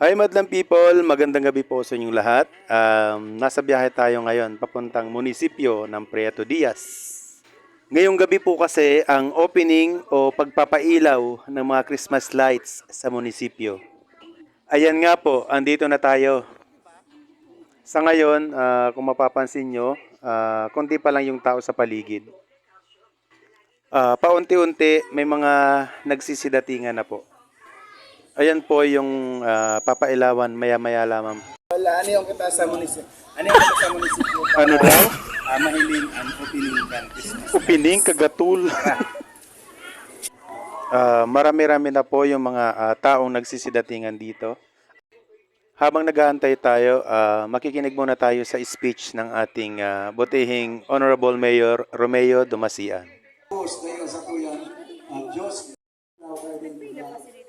Hi madlang people, magandang gabi po sa inyong lahat. Nasa biyahe tayo ngayon papuntang munisipyo ng Prieto Diaz. Ngayong gabi po kasi ang opening o pagpapailaw ng mga Christmas lights sa munisipyo. Ayan nga po, andito na tayo. Sa ngayon, kung mapapansin nyo, konti pa lang yung tao sa paligid. Paunti-unti may mga nagsisidatingan na po. Ayan po yung papailawan maya-maya lamang. Wala, ano yung kita sa munisipyo? Ano yung kita sa munisipyo? Ano daw? Mahiling ang opening kan Christmas. Upining, kagatul. Marami-rami na po yung mga taong nagsisidatingan dito. Habang nag-aantay tayo, makikinig muna tayo sa speech ng ating butihing Honorable Mayor Romeo Dumasian. Ngayon sa kuyan, Diyos,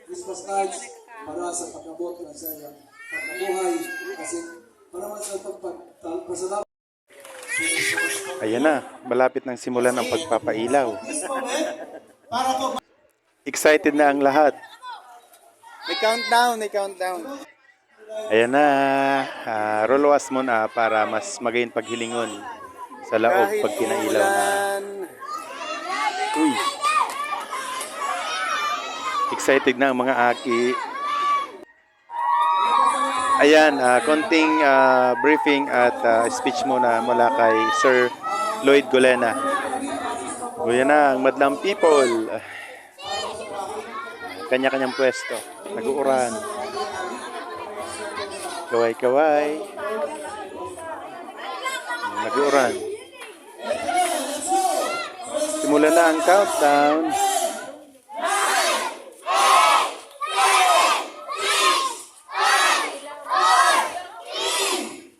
Christmas lights para sa pagkabot ng sa pagkabuhay kasi para man sa pagpasalamat. Ayan na, malapit nang simulan ang pagpapailaw. Excited na ang lahat. May countdown, may countdown. Ayan na, roloas mo na para mas magayin paghilingon sa laog pag pinailaw na. Uy. Excited na ang mga aki. Ayan, konting briefing at speech muna mula kay Sir Lloyd Golena. O yan na, ang madlang people. Kanya-kanyang pwesto. Nag-uuran. Kaway-kaway. Nag-uuran. Simulan na ang countdown.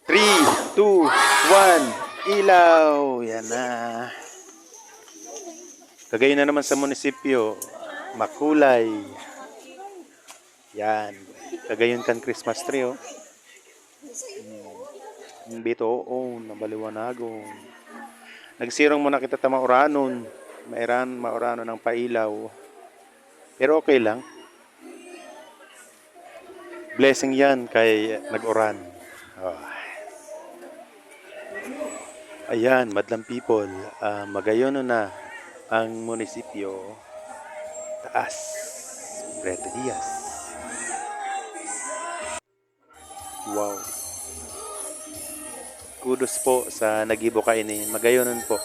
3, 2, 1, ilaw. Yan na. Kagayon na naman sa munisipyo. Makulay. Yan. Kagayon kan Christmas tree, oh. Bito, oo, nabaliwanagong. Nagsirong muna kita ta mauranon. Mauranon ng pailaw. Pero okay lang. Blessing yan kay nag-uran. Oh. Ayan, madlang people. Magayon na ang munisipyo. Taas. Prieto Diaz. Wow. Kudos po sa nagibo kainin. Magayonon po.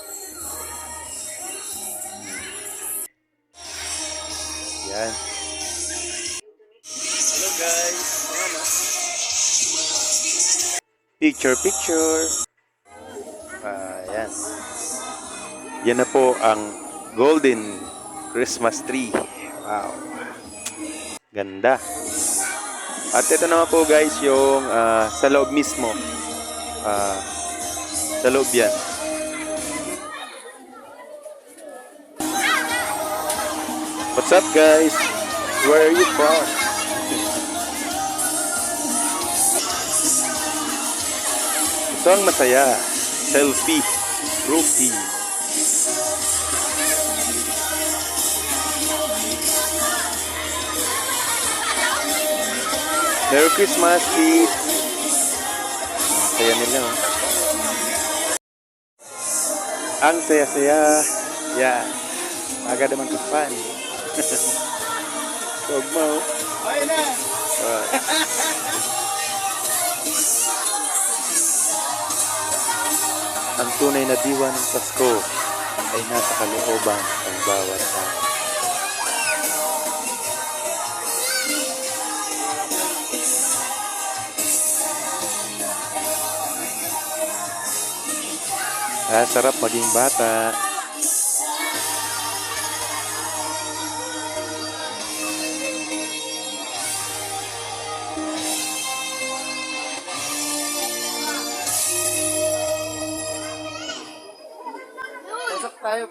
Yan. Hello guys. Picture. Yan. Yan na po ang golden Christmas tree. Wow. Ganda. At ito naman po guys yung sa loob mismo. Sa loob yan. What's up guys? Where are you from? Ito ang masaya. Selfie. Rookie. Merry Christmas, kids! Saya nila. Ang saya-saya. Yan. Aga naman kapan. Huwag mo. Okay na! Ang tunay na diwa ng Pasko ay nasa kalooban ng bawat tao. Sarap maging bata. Pasok tayo.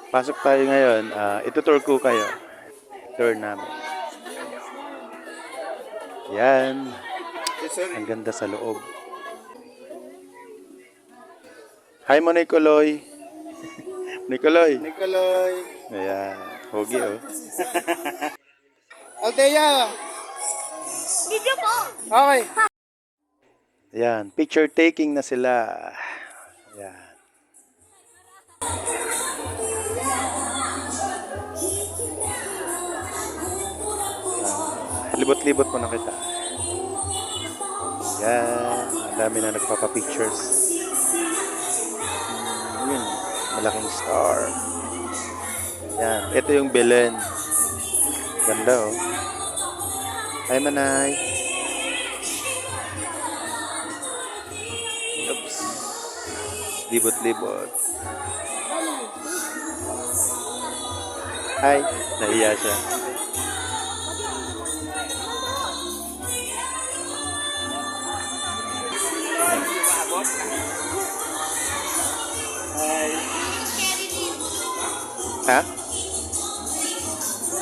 Pasok tayo ngayon. Itutour ko kayo. Tour namin. Yan. Ang ganda sa loob. Hi mo, Nicoloy. Nicoloy. Nicoloy. Ayan. Hogi, oh. Althea. Video po. Okay. Ayan, picture taking na sila. Ayan. Libot-libot mo na kita. Ayan, ang dami na nagpapapictures. Ayun, malaking star. Ayan, ito yung Belen. Ganda oh. Hi Manay. Oops. Libot-libot. Hi, nahiya siya. Ha?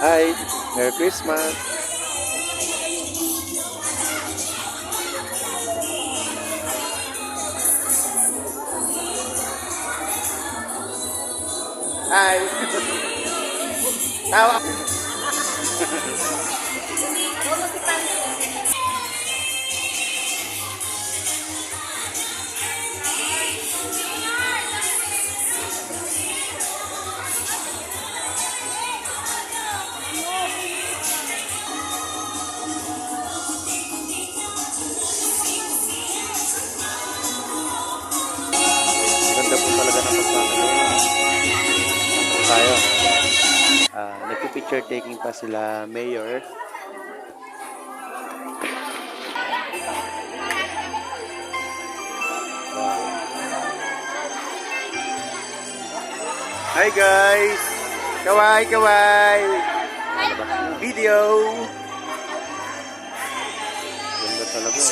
Hi, Merry Christmas. Hi. Tawa. Ganda po talaga ng pagkakagawa. Tayo. Nagpipicture taking pa sila Mayor. Wow. Hi guys! Kaway, kaway. Video! Ganda talaga.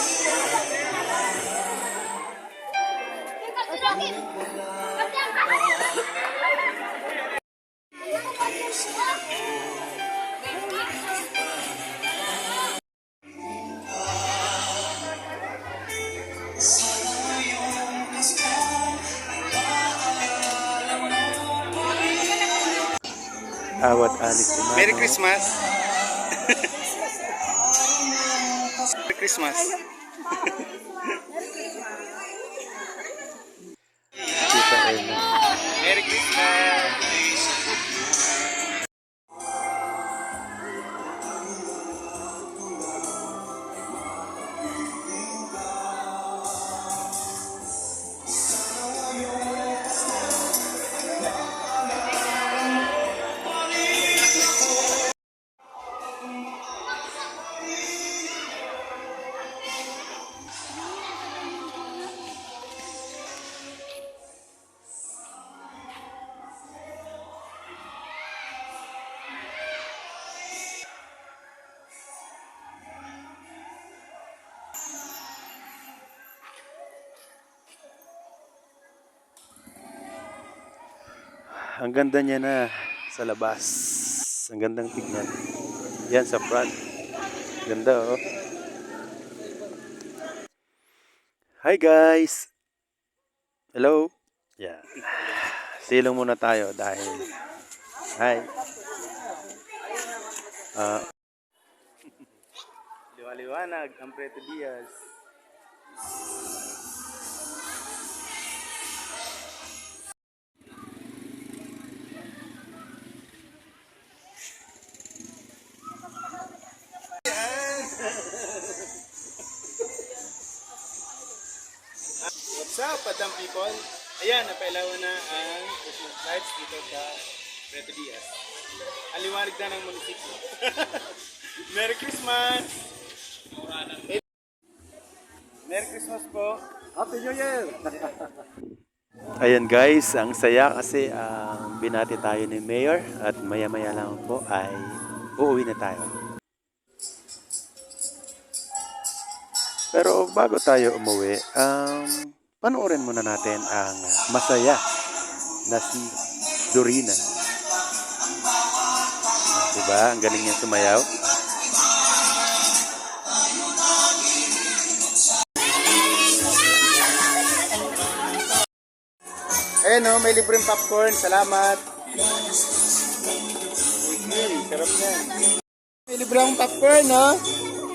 Awat alis umano. Merry Christmas. Merry Christmas. Tita Erna. Merry Christmas. Ang ganda niya na sa labas. Ang gandang tignan. Yan sa front. Ganda oh. Hi guys! Hello! Yan. Silong muna tayo dahil hi! Liwaliwanag ang Preto Diaz. What's up, Padam people? Ayan, napailawan na ang Christmas lights dito sa Preto Diaz. Ang liwanag na ng munisipyo. Merry Christmas! Merry Christmas po! Happy New Year! Ayan guys, ang saya kasi binati tayo ni Mayor at maya-maya lang po ay uuwi na tayo. Pero bago tayo umuwi, panoorin muna natin ang masaya na si Dorina. Diba? Ang galing niya sumayaw. Ayan o, may libreng popcorn. Salamat. Sarap yan. Pilibrang popcorn, no?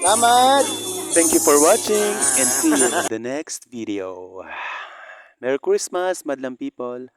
Salamat! Thank you for watching and see you in the next video. Merry Christmas, madlang people!